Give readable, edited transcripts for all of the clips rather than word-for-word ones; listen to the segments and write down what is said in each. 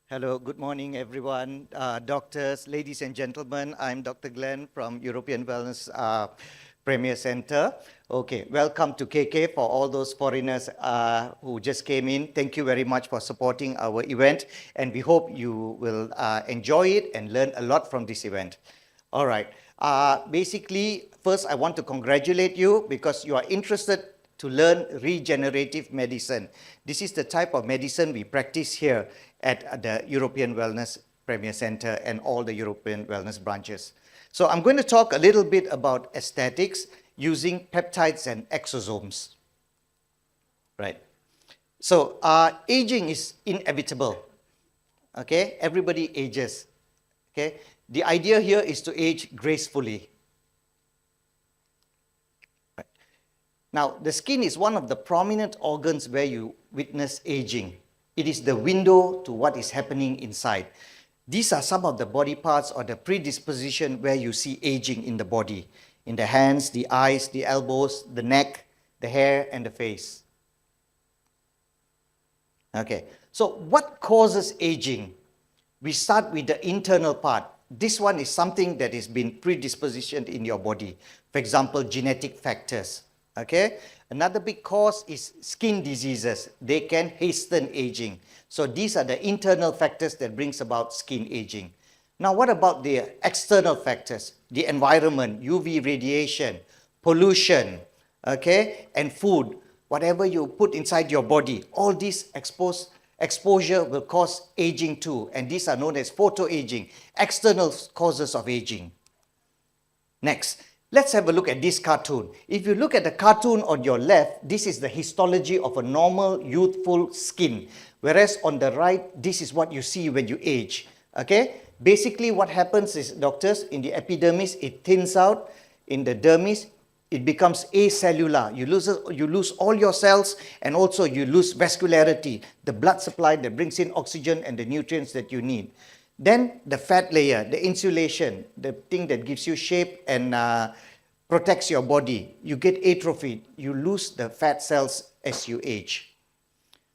Hello, good morning, everyone. Doctors, ladies and gentlemen, I'm Dr. Glen from European Wellness Premier Center. Okay, welcome to KK for all those foreigners who just came in. Thank you very much for supporting our event, and we hope you will enjoy it and learn a lot from this event. All right. Basically, first, I want to congratulate you because you are interested to learn regenerative medicine. This is the type of medicine we practice here at the European Wellness Premier Center and all the European Wellness branches. So I'm going to talk a little bit about aesthetics using peptides and exosomes. Right. So aging is inevitable. Okay, everybody ages. Okay, the idea here is to age gracefully. Right. Now, the skin is one of the prominent organs where you witness aging. It is the window to what is happening inside. These are some of the body parts or the predisposition where you see aging in the body. In the hands, the eyes, the elbows, the neck, the hair, and the face. Okay, so what causes aging? We start with the internal part. This one is something that has been predispositioned in your body. For example, genetic factors. Okay, another big cause is skin diseases. They can hasten aging. So these are the internal factors that brings about skin aging. Now, what about the external factors? The environment, UV radiation, pollution, okay, and food. Whatever you put inside your body, all these exposure will cause aging too, and these are known as photoaging, external causes of aging. Next, let's have a look at this cartoon. If you look at the cartoon on your left, this is the histology of a normal youthful skin, whereas on the right, this is what you see when you age. Okay, basically what happens is, doctors, in the epidermis, it thins out. In the dermis, it becomes acellular. You lose all your cells, and also you lose vascularity, the blood supply that brings in oxygen and the nutrients that you need. Then the fat layer, the insulation, the thing that gives you shape and protects your body. You get atrophied. You lose the fat cells as you age.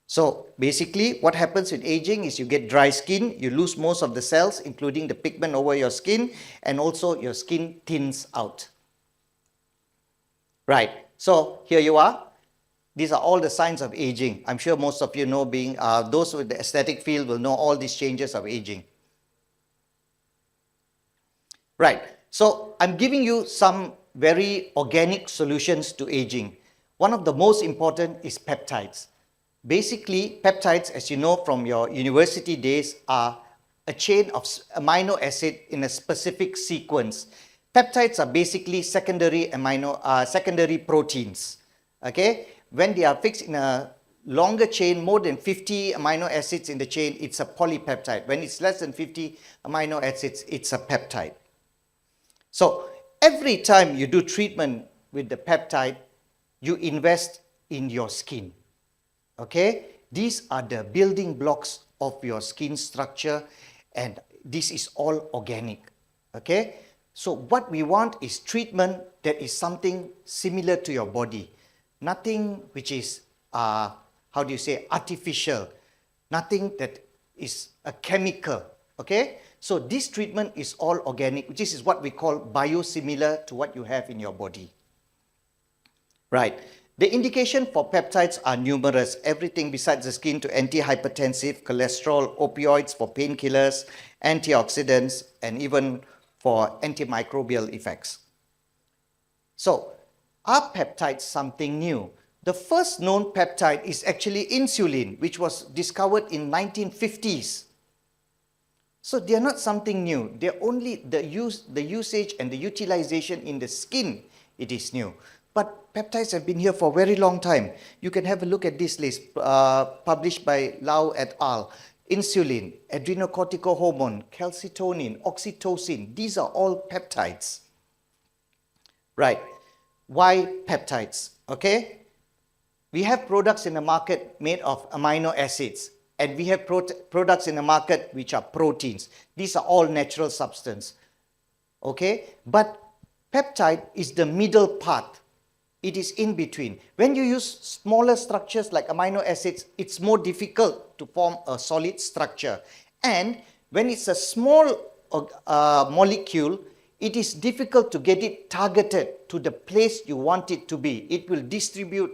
So basically what happens with aging is you get dry skin, you lose most of the cells, including the pigment over your skin, and also your skin thins out. Right, so here you are. These are all the signs of aging. I'm sure most of you know, being those with the aesthetic field will know all these changes of aging. Right, so I'm giving you some very organic solutions to aging. One of the most important is peptides. Basically, peptides, as you know from your university days, are a chain of amino acid in a specific sequence. Peptides are basically secondary proteins. Okay, when they are fixed in a longer chain, more than 50 amino acids in the chain, it's a polypeptide. When it's less than 50 amino acids, it's a peptide. So every time you do treatment with the peptide, you invest in your skin. Okay, these are the building blocks of your skin structure, and this is all organic. Okay, so what we want is treatment that is something similar to your body, nothing which is how do you say, artificial, nothing that is a chemical. Okay, so this treatment is all organic, which is what we call biosimilar to what you have in your body. Right. The indication for peptides are numerous, everything besides the skin to antihypertensive, cholesterol, opioids for painkillers, antioxidants, and even for antimicrobial effects. So, are peptides something new? The first known peptide is actually insulin, which was discovered in 1950s. So they are not something new. They're only the usage and the utilization in the skin, it is new. But peptides have been here for a very long time. You can have a look at this list published by Lau et al. Insulin, adrenocorticohormone, calcitonin, oxytocin, these are all peptides. Right. Why peptides? Okay. We have products in the market made of amino acids, and we have products in the market which are proteins. These are all natural substance. Okay. But peptide is the middle part. It is in between. When you use smaller structures like amino acids, it's more difficult to form a solid structure. And when it's a small molecule, it is difficult to get it targeted to the place you want it to be. It will distribute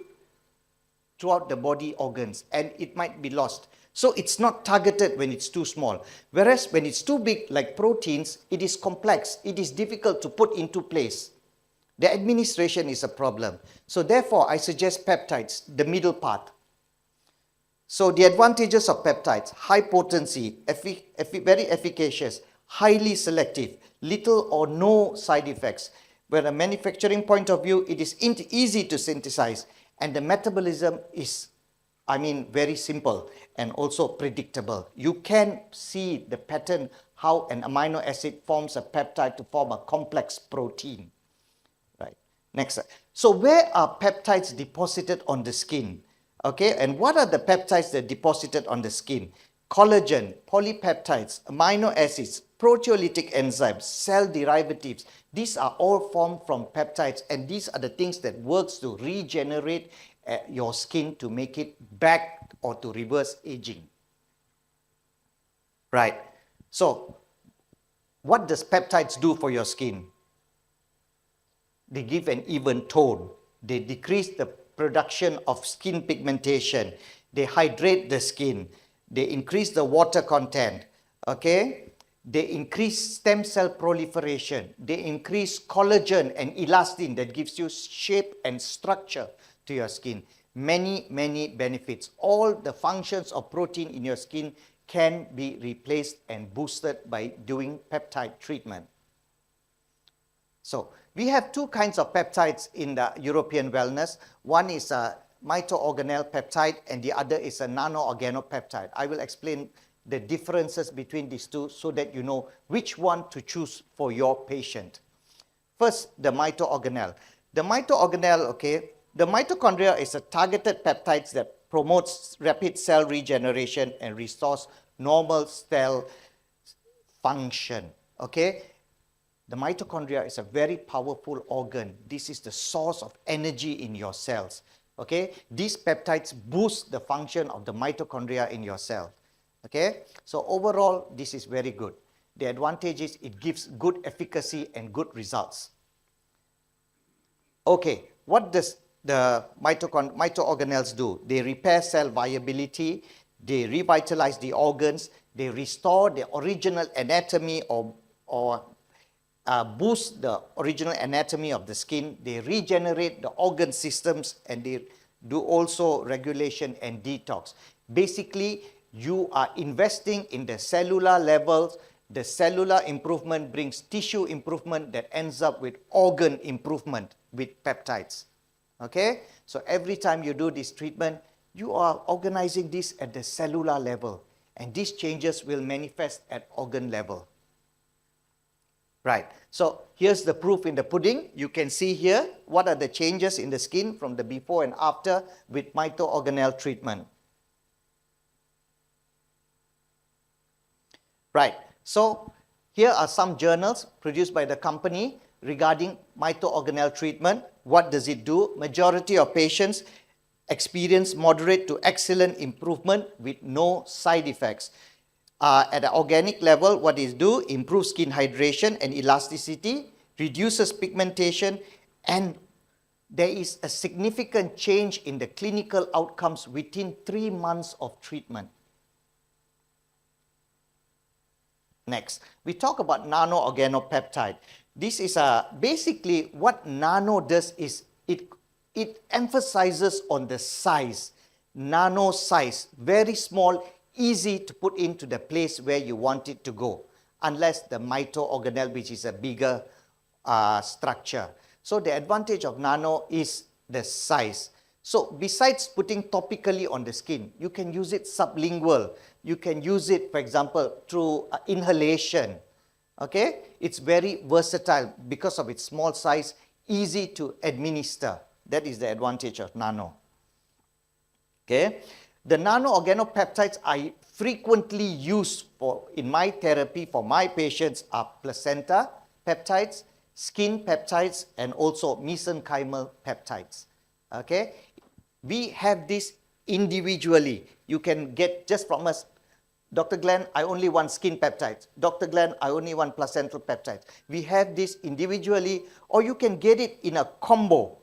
throughout the body organs and it might be lost. So it's not targeted when it's too small. Whereas when it's too big, like proteins, it is complex. It is difficult to put into place. The administration is a problem. So therefore, I suggest peptides, the middle part. So the advantages of peptides: high potency, very efficacious, highly selective, little or no side effects. Where a manufacturing point of view, it is easy to synthesize, and the metabolism is, very simple and also predictable. You can see the pattern how an amino acid forms a peptide to form a complex protein. Right. Next. So where are peptides deposited on the skin? Okay, and what are the peptides that are deposited on the skin? Collagen, polypeptides, amino acids, proteolytic enzymes, cell derivatives. These are all formed from peptides, and these are the things that works to regenerate your skin to make it back or to reverse aging. Right. So, what does peptides do for your skin? They give an even tone. They decrease the production of skin pigmentation. They hydrate the skin. They increase the water content. Okay? They increase stem cell proliferation. They increase collagen and elastin that gives you shape and structure to your skin. Many, many benefits. All the functions of protein in your skin can be replaced and boosted by doing peptide treatment. So, we have two kinds of peptides in the European wellness. One is a mitoorganelle peptide and the other is a nano-organopeptide. I will explain the differences between these two so that you know which one to choose for your patient. First, the mitoorganelle. The mitoorganelle, okay, the mitochondria is a targeted peptides that promotes rapid cell regeneration and restores normal cell function, okay? The mitochondria is a very powerful organ. This is the source of energy in your cells. Okay? These peptides boost the function of the mitochondria in your cell. Okay? So overall, this is very good. The advantage is it gives good efficacy and good results. Okay, what does the mitoorganelles do? They repair cell viability, they revitalize the organs, they restore the original anatomy or boost the original anatomy of the skin, they regenerate the organ systems, and they do also regulation and detox. Basically, you are investing in the cellular levels. The cellular improvement brings tissue improvement that ends up with organ improvement with peptides. Okay? So every time you do this treatment, you are organizing this at the cellular level, and these changes will manifest at organ level. Right. So here's the proof in the pudding. You can see here what are the changes in the skin from the before and after with mitoorganelle treatment. Right. So here are some journals produced by the company regarding mitoorganelle treatment. What does it do? Majority of patients experience moderate to excellent improvement with no side effects. At the organic level, what it do? Improve skin hydration and elasticity, reduces pigmentation, and there is a significant change in the clinical outcomes within 3 months of treatment. Next, we talk about nano-organopeptide. This is basically what nano does is it emphasizes on the size, nano size, very small, easy to put into the place where you want it to go, unless the mitoorganelle, which is a bigger structure. So the advantage of nano is the size. So besides putting topically on the skin, you can use it sublingual. You can use it, for example, through inhalation. Okay? It's very versatile because of its small size, easy to administer. That is the advantage of nano. Okay? The nano-organopeptides I frequently use in my therapy for my patients are placenta peptides, skin peptides, and also mesenchymal peptides. Okay? We have this individually. You can get just from us Dr. Glen, I only want skin peptides. Dr. Glen, I only want placental peptides. We have this individually, or you can get it in a combo.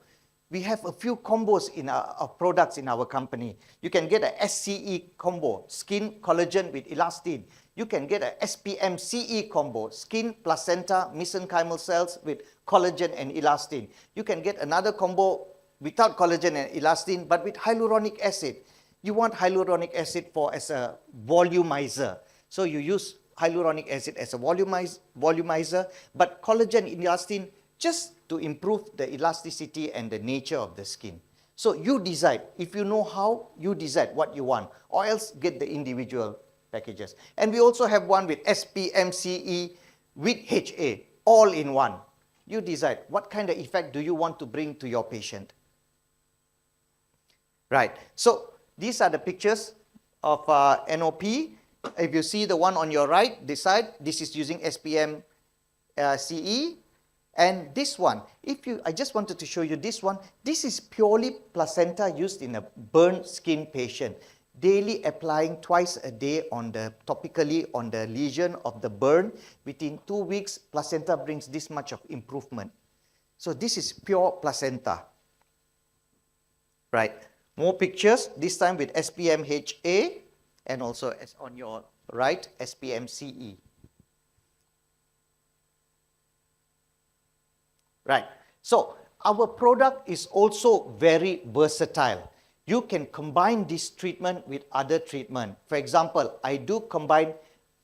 We have a few combos in our products in our company. You can get a SCE combo, skin collagen with elastin. You can get a SPM-CE combo, skin, placenta, mesenchymal cells with collagen and elastin. You can get another combo without collagen and elastin, but with hyaluronic acid. You want hyaluronic acid as a volumizer. So you use hyaluronic acid as a volumizer, but collagen and elastin just to improve the elasticity and the nature of the skin. So you decide. If you know how, you decide what you want, or else get the individual packages. And we also have one with SPMCE with HA, all in one. You decide what kind of effect do you want to bring to your patient. Right. So these are the pictures of NOP. If you see the one on your right, this side, this is using SPM-CE. And this one, I just wanted to show you this one. This is purely placenta used in a burnt skin patient. Daily applying twice a day topically on the lesion of the burn. Within 2 weeks, placenta brings this much of improvement. So this is pure placenta. Right. More pictures, this time with SPM-HA and also as on your right, SPM-CE. Right. So our product is also very versatile. You can combine this treatment with other treatment. For example, I do combine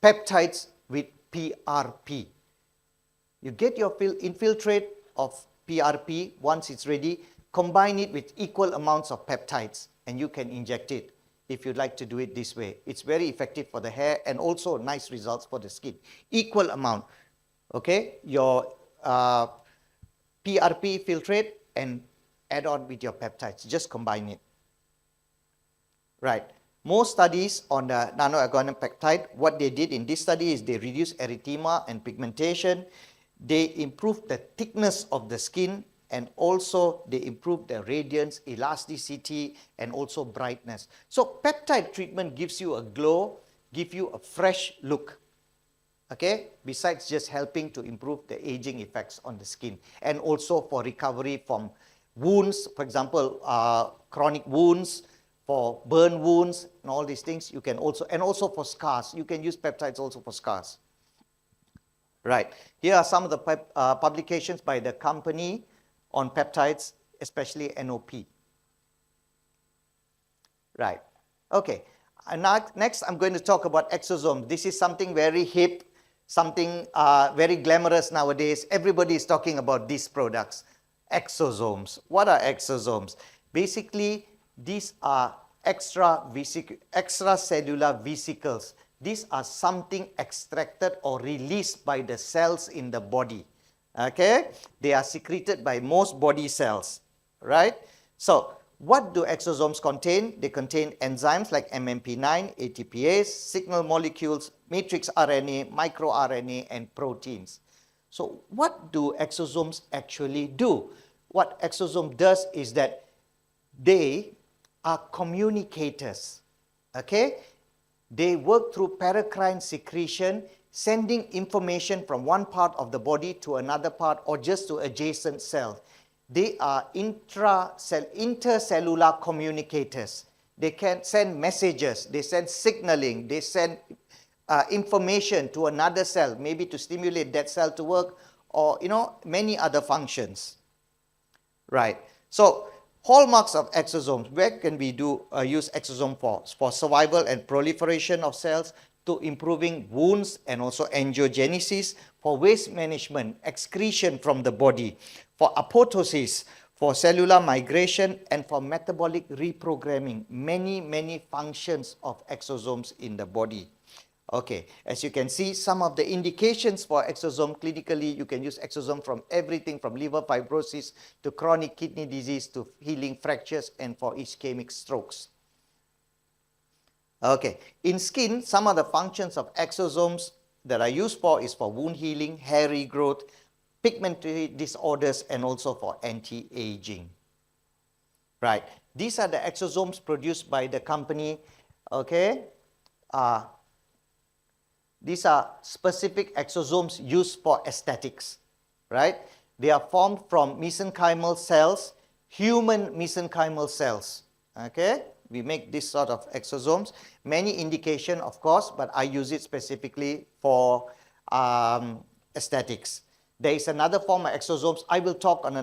peptides with PRP. You get your infiltrate of PRP once it's ready, combine it with equal amounts of peptides, and you can inject it if you'd like to do it this way. It's very effective for the hair and also nice results for the skin. Equal amount. Okay, your PRP filtrate and add on with your peptides. Just combine it. Right. More studies on the nanoorganic peptide. What they did in this study is they reduced erythema and pigmentation. They improved the thickness of the skin, and also they improve the radiance, elasticity, and also brightness. So peptide treatment gives you a glow, gives you a fresh look. Okay, besides just helping to improve the aging effects on the skin, and also for recovery from wounds, for example, chronic wounds, for burn wounds, and all these things, you can also, and also for scars, you can use peptides also for scars. Right, here are some of the publications by the company on peptides, especially NOP. Right, okay. And next I'm going to talk about exosomes. This is something very hip, something very glamorous nowadays. Everybody is talking about these products. Exosomes. What are exosomes? Basically, these are extracellular vesicles. These are something extracted or released by the cells in the body. Okay? They are secreted by most body cells. Right? So, what do exosomes contain? They contain enzymes like MMP9, ATPase, signal molecules, matrix RNA, microRNA, and proteins. So what do exosomes actually do? What exosome does is that they are communicators. Okay? They work through paracrine secretion, sending information from one part of the body to another part or just to adjacent cells. They are intercellular communicators. They can send messages, they send signaling, they send information to another cell, maybe to stimulate that cell to work, or many other functions. Right. So hallmarks of exosomes. Where can we use exosome for? For survival and proliferation of cells, to improving wounds and also angiogenesis, for waste management, excretion from the body, for apoptosis, for cellular migration, and for metabolic reprogramming. Many functions of exosomes in the body. Okay, as you can see, some of the indications for exosome clinically, you can use exosome from everything from liver fibrosis to chronic kidney disease to healing fractures and for ischemic strokes. Okay, in skin, some of the functions of exosomes that are used for is for wound healing, hair regrowth, pigmentary disorders, and also for anti-aging. Right, these are the exosomes produced by the company, okay, These are specific exosomes used for aesthetics, right? They are formed from mesenchymal cells, human mesenchymal cells, okay? We make this sort of exosomes. Many indication, of course, but I use it specifically for aesthetics. There is another form of exosomes. I will talk on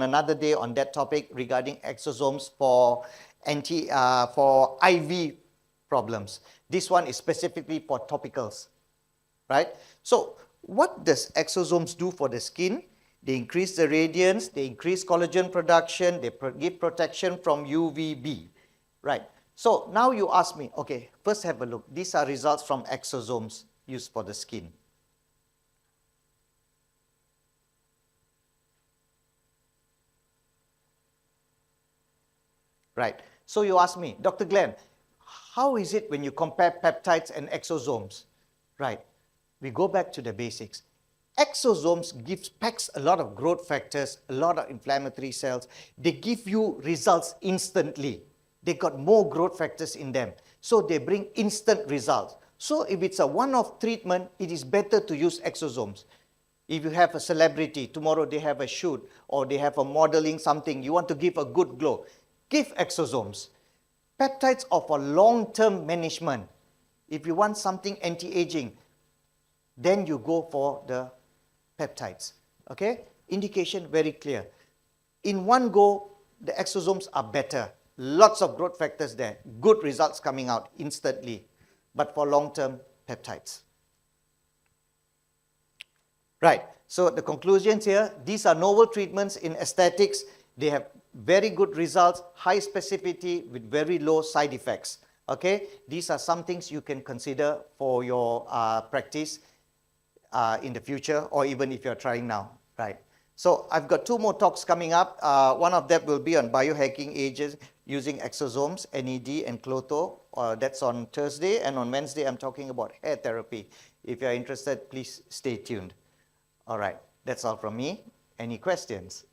another day on that topic regarding exosomes for IV problems. This one is specifically for topicals, right? So what does exosomes do for the skin? They increase the radiance, they increase collagen production, they give protection from UVB, right? So now you ask me, okay, first have a look. These are results from exosomes used for the skin. Right. So you ask me, Dr. Glenn, how is it when you compare peptides and exosomes? Right. We go back to the basics. Exosomes packs a lot of growth factors, a lot of inflammatory cells. They give you results instantly. They got more growth factors in them. So they bring instant results. So if it's a one-off treatment, it is better to use exosomes. If you have a celebrity, tomorrow they have a shoot or they have a modeling something, you want to give a good glow, give exosomes. Peptides are for long-term management. If you want something anti-aging, then you go for the peptides. Okay? Indication very clear. In one go, the exosomes are better. Lots of growth factors there. Good results coming out instantly. But for long-term, peptides. Right. So the conclusions here, these are novel treatments in aesthetics. They have very good results, high specificity with very low side effects. Okay? These are some things you can consider for your practice in the future, or even if you're trying now, right? So I've got 2 more talks coming up. One of them will be on biohacking agents using exosomes, NED and Clotho. That's on Thursday, and on Wednesday I'm talking about hair therapy. If you're interested, please stay tuned. All right, that's all from me. Any questions?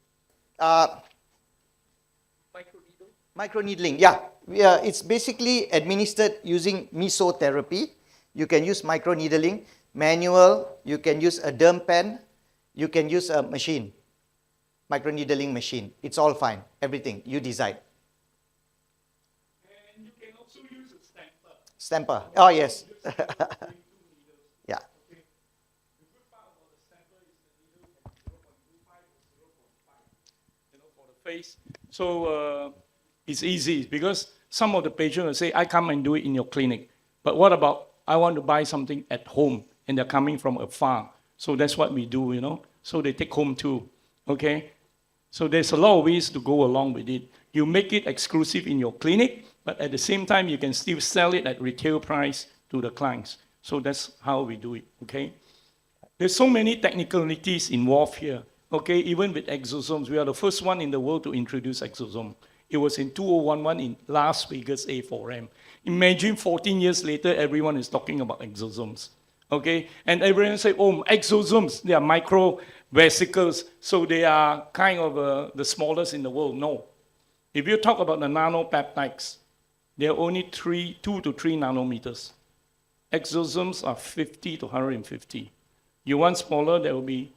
Microneedling, yeah. It's basically administered using mesotherapy. You can use microneedling. Manual, you can use a derm pen, you can use a machine, microneedling machine. It's all fine, everything, you decide. And you can also use a stamper. Stamper, oh yes. Yeah. Okay. The good part about the stamper is the needle can be 0.25 or 0.5, for the face. So it's easy because some of the patients will say, I come and do it in your clinic. But what about I want to buy something at home? And they're coming from afar. So that's what we do, So they take home too, okay? So there's a lot of ways to go along with it. You make it exclusive in your clinic, but at the same time, you can still sell it at retail price to the clients. So that's how we do it, okay? There's so many technicalities involved here, okay? Even with exosomes, we are the first one in the world to introduce exosome. It was in 2011 in Las Vegas A4M. Imagine 14 years later, everyone is talking about exosomes. Okay, and everyone say, oh, exosomes, they are micro vesicles, so they are kind of the smallest in the world. No. If you talk about the nanopeptides, they are only 2 to 3 nanometers. Exosomes are 50 to 150. You want smaller, there will be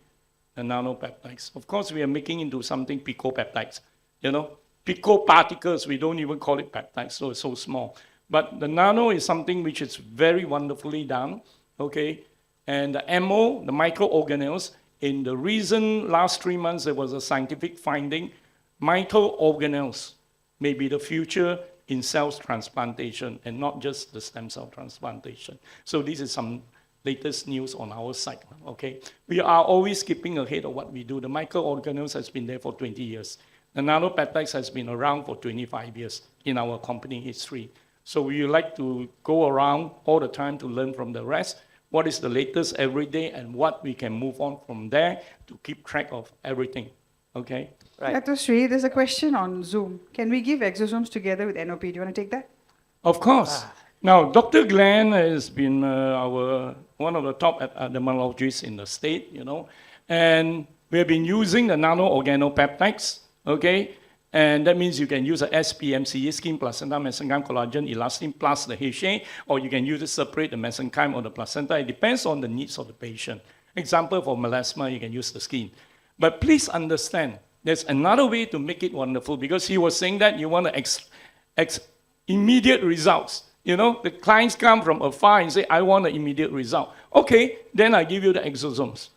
the nanopeptides. Of course, we are making into something picopeptides. Picoparticles, we don't even call it peptides, so it's so small. But the nano is something which is very wonderfully done. Okay, and the MO, the microorganelles, in the recent last 3 months, there was a scientific finding, microorganelles may be the future in cells transplantation and not just the stem cell transplantation. So this is some latest news on our side, okay? We are always keeping ahead of what we do. The microorganelles has been there for 20 years. The nanopeptides has been around for 25 years in our company history. So we like to go around all the time to learn from the rest, what is the latest every day, and what we can move on from there to keep track of everything, okay? Right. Dr. Sri, there's a question on Zoom. Can we give exosomes together with NOP? Do you want to take that? Of course. Now, Dr. Glenn has been one of the top epidemiologists in the state, and we have been using the nano-organopeptides, okay? And that means you can use a SPMC, skin placenta mesenchyme collagen elastin plus the HA, or you can use it separate the mesenchyme or the placenta. It depends on the needs of the patient. Example, for melasma, you can use the skin. But please understand, there's another way to make it wonderful, because he was saying that you want immediate results. You know, the clients come from afar and say, I want an immediate result. Okay, then I give you the exosomes.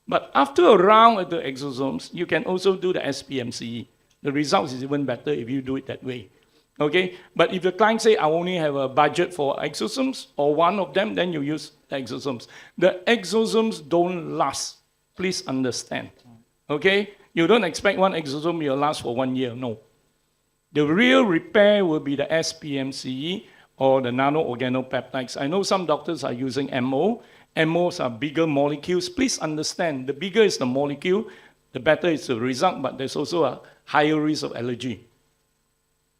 But after a round of the exosomes, you can also do the SPMCE. The results is even better if you do it that way. Okay, but if the client say, I only have a budget for exosomes, or one of them, then you use the exosomes. The exosomes don't last. Please understand. Okay, you don't expect one exosome will last for 1 year, no. The real repair will be the SPMCE or the nano-organopeptides. I know some doctors are using MO. MOs are bigger molecules. Please understand, the bigger is the molecule, the better is the result, but there's also a higher risk of allergy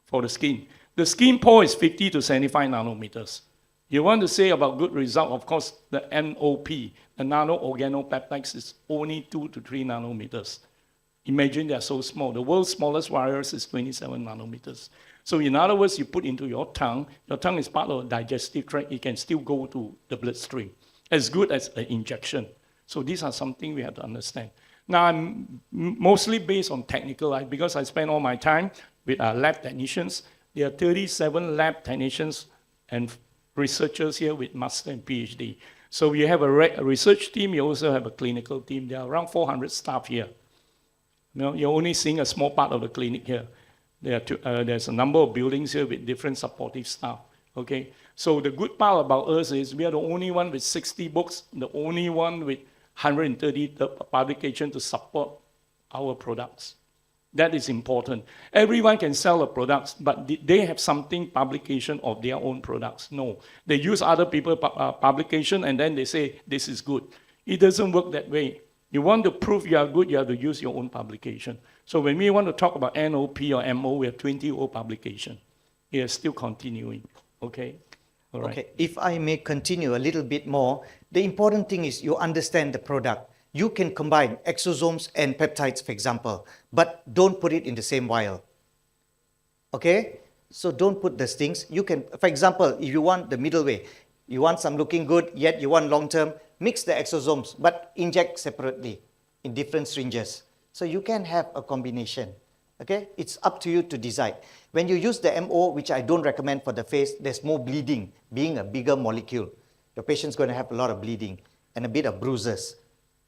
for the skin. The skin pore is 50 to 75 nanometers. You want to say about good result, of course, the NOP, the nano-organopeptides, is only 2 to 3 nanometers. Imagine they're so small. The world's smallest virus is 27 nanometers. So in other words, you put into your tongue is part of the digestive tract, it can still go to the bloodstream, as good as the injection. So these are something we have to understand. Now, I'm mostly based on technical, because I spend all my time with our lab technicians. There are 37 lab technicians and researchers here with master and PhD. So we have a research team, you also have a clinical team. There are around 400 staff here. You know, you're only seeing a small part of the clinic here. There's a number of buildings here with different supportive staff. Okay, so the good part about us is we are the only one with 60 books, the only one with 130 publications to support our products. That is important. Everyone can sell the products, but they have something publication of their own products? No. They use other people's publication and then they say, this is good. It doesn't work that way. You want to prove you are good, you have to use your own publication. So when we want to talk about NOP or MO, we have 20 publications. It is still continuing. Okay? All right. Okay, if I may continue a little bit more, the important thing is you understand the product. You can combine exosomes and peptides, for example, but don't put it in the same vial. Okay? So don't put these things. You can, for example, if you want the middle way, you want some looking good, yet you want long term, mix the exosomes, but inject separately in different syringes. So you can have a combination. Okay? It's up to you to decide. When you use the MO, which I don't recommend for the face, there's more bleeding, being a bigger molecule. Your patient's going to have a lot of bleeding and a bit of bruises.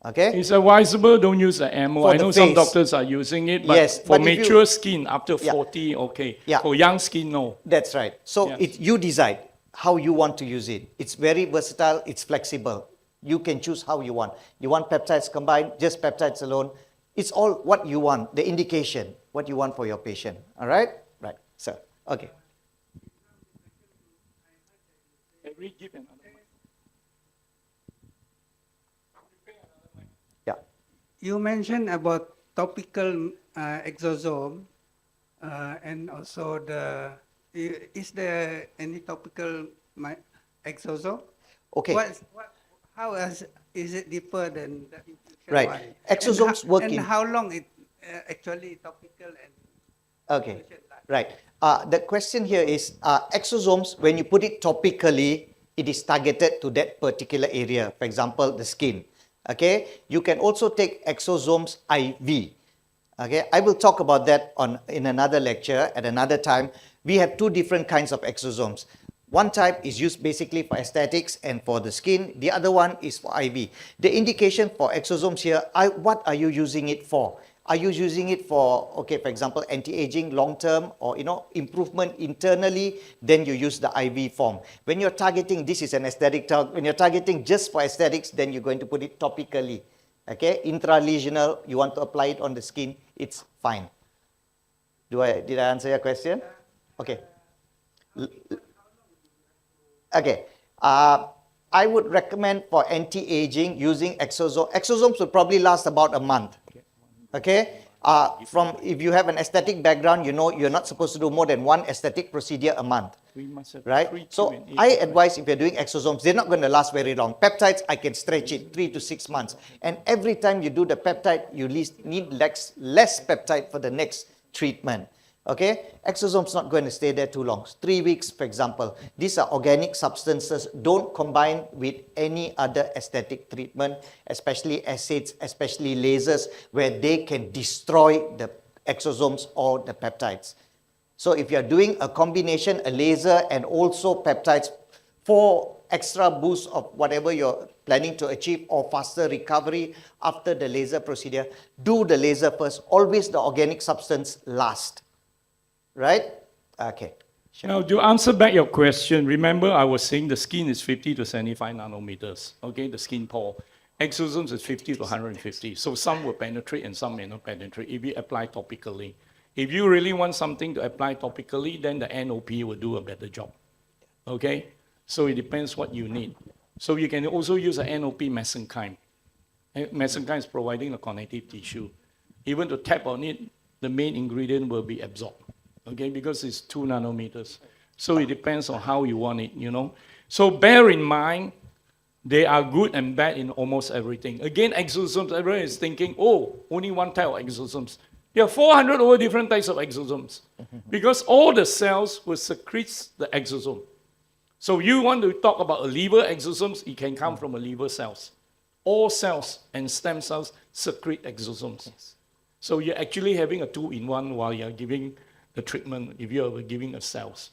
Okay? It's advisable, don't use the MO. For I know the some face. doctors are using it, but Yes, for but if mature you- skin after 40, okay. Yeah. For young skin, no. That's right. So Yes. you decide how you want to use it. It's very versatile, it's flexible. You can choose how you want. You want peptides combined, just peptides alone. It's all what you want, the indication, what you want for your patient. All right? Right. So, okay. Give another mic. Yeah. You mentioned about topical exosome and also is there any topical exosome? Okay. How is it differ than the infusion Right. one? Exosomes and work and in- how long it actually topical and Okay, infusion lasts? right. The question here is, exosomes, when you put it topically, it is targeted to that particular area, for example, the skin. Okay, you can also take exosomes IV. Okay, I will talk about that in another lecture at another time. We have two different kinds of exosomes. One type is used basically for aesthetics and for the skin. The other one is for IV. The indication for exosomes here, what are you using it for? Are you using it for, okay, for example, anti-aging long-term or, improvement internally? Then you use the IV form. When you're targeting, this is an aesthetic talk, when you're targeting just for aesthetics, then you're going to put it topically. Okay, intralesional, you want to apply it on the skin, it's fine. Did I answer your question? Okay. Okay. I would recommend for anti-aging using exosomes. Exosomes will probably last about a month. Okay. If you have an aesthetic background, you know you're not supposed to do more than one aesthetic procedure a month. We must have Right? 3, 2, So and 8. I advise if you're doing exosomes, they're not going to last very long. Peptides, I can stretch it 3 to 6 months. And every time you do the peptide, you need less peptide for the next treatment. Okay, exosomes not going to stay there too long. 3 weeks, for example. These are organic substances. Don't combine with any other aesthetic treatment, especially acids, especially lasers, where they can destroy the exosomes or the peptides. So if you're doing a combination, a laser and also peptides for extra boost of whatever you're planning to achieve or faster recovery after the laser procedure, do the laser first. Always the organic substance last. Right? Okay. Sure. Now, to answer back your question, remember I was saying the skin is 50 to 75 nanometers, okay, the skin pore. Exosomes is 50 to 150. So some will penetrate and some may not penetrate if you apply topically. If you really want something to apply topically, then the NOP will do a better job, okay? So it depends what you need. So you can also use a NOP mesenchyme. Mesenchyme is providing the connective tissue. Even to tap on it, the main ingredient will be absorbed. Okay, because it's 2 nanometers. So it depends on how you want it, you know. So bear in mind, they are good and bad in almost everything. Again, exosomes, everyone is thinking, oh, only one type of exosomes. There are 400 over different types of exosomes because all the cells will secrete the exosome. So you want to talk about a liver exosomes, it can come from a liver cells. All cells and stem cells secrete exosomes. Yes. So you're actually having a 2-in-1 while you're giving the treatment if you're giving a cells.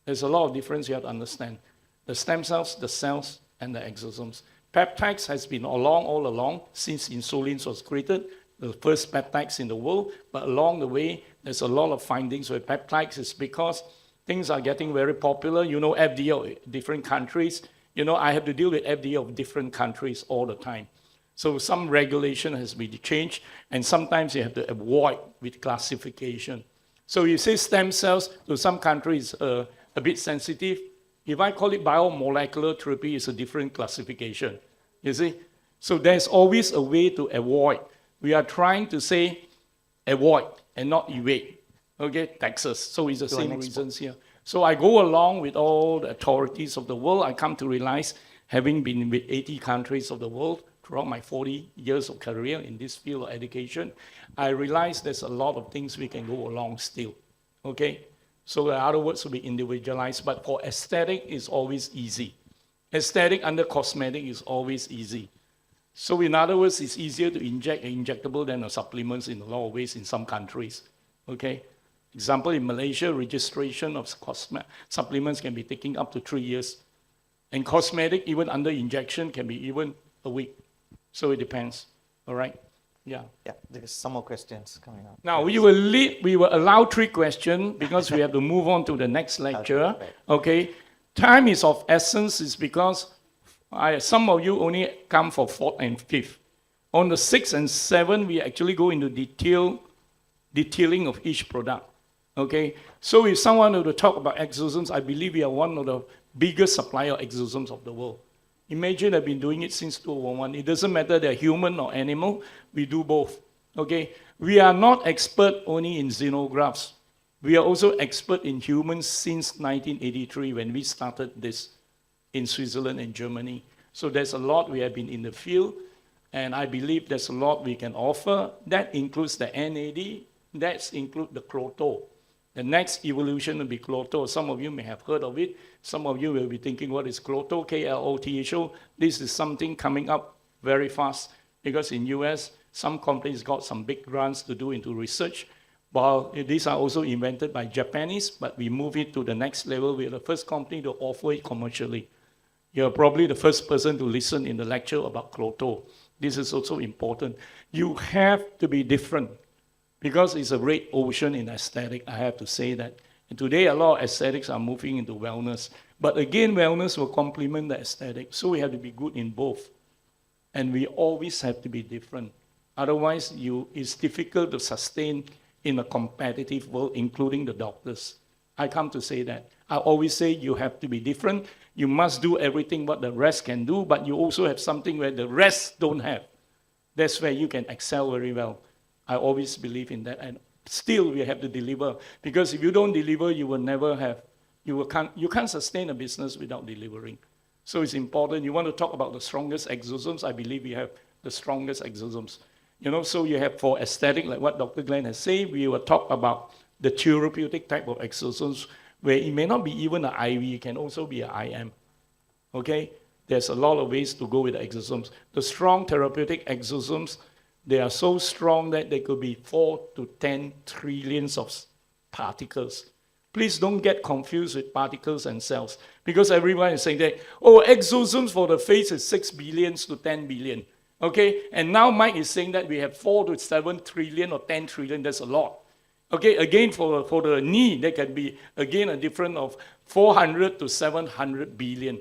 There's a lot of difference you have to understand. The stem cells, the cells, and the exosomes. Peptides has been all along since insulin was created, the first peptides in the world, but along the way, there's a lot of findings with peptides. It's because things are getting very popular. You know, FDA of different countries. You know, I have to deal with FDA of different countries all the time. So some regulation has been changed, and sometimes you have to avoid with classification. So you say stem cells, to some countries a bit sensitive. If I call it biomolecular therapy, it's a different classification, you see? So there's always a way to avoid. We are trying to say avoid and not evade, okay, taxes. So it's the same reasons here. So I go along with all the authorities of the world. I come to realize, having been with 80 countries of the world, throughout my 40 years of career in this field of education, I realized there's a lot of things we can go along still, okay? So in other words, will be individualized, but for aesthetic, it's always easy. Aesthetic under cosmetic is always easy. So in other words, it's easier to inject an injectable than a supplements in a lot of ways in some countries, okay? Example, in Malaysia, registration of supplements can be taking up to 3 years. And cosmetic, even under injection, can be even a week. So it depends, all right? Yeah. Yeah, there's some more questions coming up. Now, we will allow 3 questions because we have to move on to the next lecture, okay? Time is of essence is because some of you only come for 4th and 5th. On the 6th and 7th, we actually go into detailing of each product, okay? So if someone were to talk about exosomes, I believe we are one of the biggest supplier of exosomes of the world. Imagine I've been doing it since 2001. It doesn't matter they're human or animal, we do both, okay? We are not expert only in xenografts. We are also expert in humans since 1983 when we started this in Switzerland and Germany. So there's a lot we have been in the field, and I believe there's a lot we can offer. That includes the NAD, that includes the Cloto. The next evolution will be Cloto. Some of you may have heard of it. Some of you will be thinking, what is Cloto? K-L-O-T-H-O. This is something coming up very fast because in US, some companies got some big grants to do into research. While these are also invented by Japanese, but we move it to the next level. We are the first company to offer it commercially. You're probably the first person to listen in the lecture about Cloto. This is also important. You have to be different. Because it's a red ocean in aesthetic, I have to say that. And today, a lot of aesthetics are moving into wellness. But again, wellness will complement the aesthetic. So we have to be good in both. And we always have to be different. Otherwise, it's difficult to sustain in a competitive world, including the doctors. I come to say that. I always say you have to be different. You must do everything what the rest can do, but you also have something where the rest don't have. That's where you can excel very well. I always believe in that, and still we have to deliver, because if you don't deliver, you will never have, you can't sustain a business without delivering. So it's important. You want to talk about the strongest exosomes, I believe we have the strongest exosomes. You know, so you have for aesthetic, like what Dr. Glenn has said, we will talk about the therapeutic type of exosomes, where it may not be even an IV, it can also be an IM. Okay? There's a lot of ways to go with the exosomes. The strong therapeutic exosomes, they are so strong that they could be 4 to 10 trillions of particles. Please don't get confused with particles and cells, because everyone is saying that, oh, exosomes for the face is 6 billion to 10 billion. Okay? And now Mike is saying that we have 4 to 7 trillion or 10 trillion. That's a lot. Okay, again, for the knee, there can be, again, a difference of 400 to 700 billion.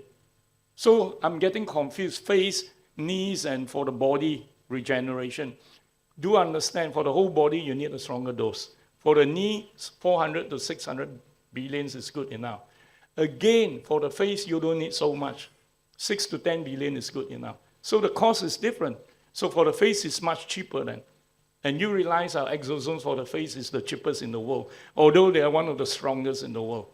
So I'm getting confused, face, knees, and for the body regeneration. Do understand, for the whole body, you need a stronger dose. For the knee, 400 to 600 billions is good enough. Again, for the face, you don't need so much. 6 to 10 billion is good enough. So the cost is different. So for the face, it's much cheaper then. And you realize our exosomes for the face is the cheapest in the world, although they are one of the strongest in the world.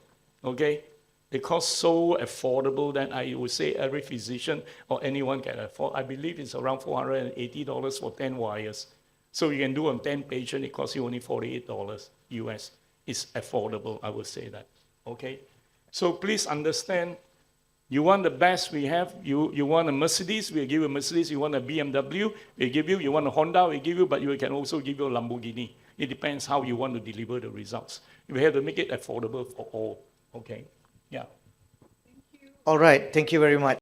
Okay? They cost so affordable that I would say every physician or anyone can afford. I believe it's around $480 for 10 wires. So you can do on 10 patients, it costs you only $48 US. It's affordable, I would say that. Okay? So please understand, you want the best we have, you want a Mercedes, we'll give you a Mercedes. You want a BMW, we'll give you. You want a Honda, we'll give you, but we can also give you a Lamborghini. It depends how you want to deliver the results. We have to make it affordable for all, okay? Yeah. All right, thank you very much.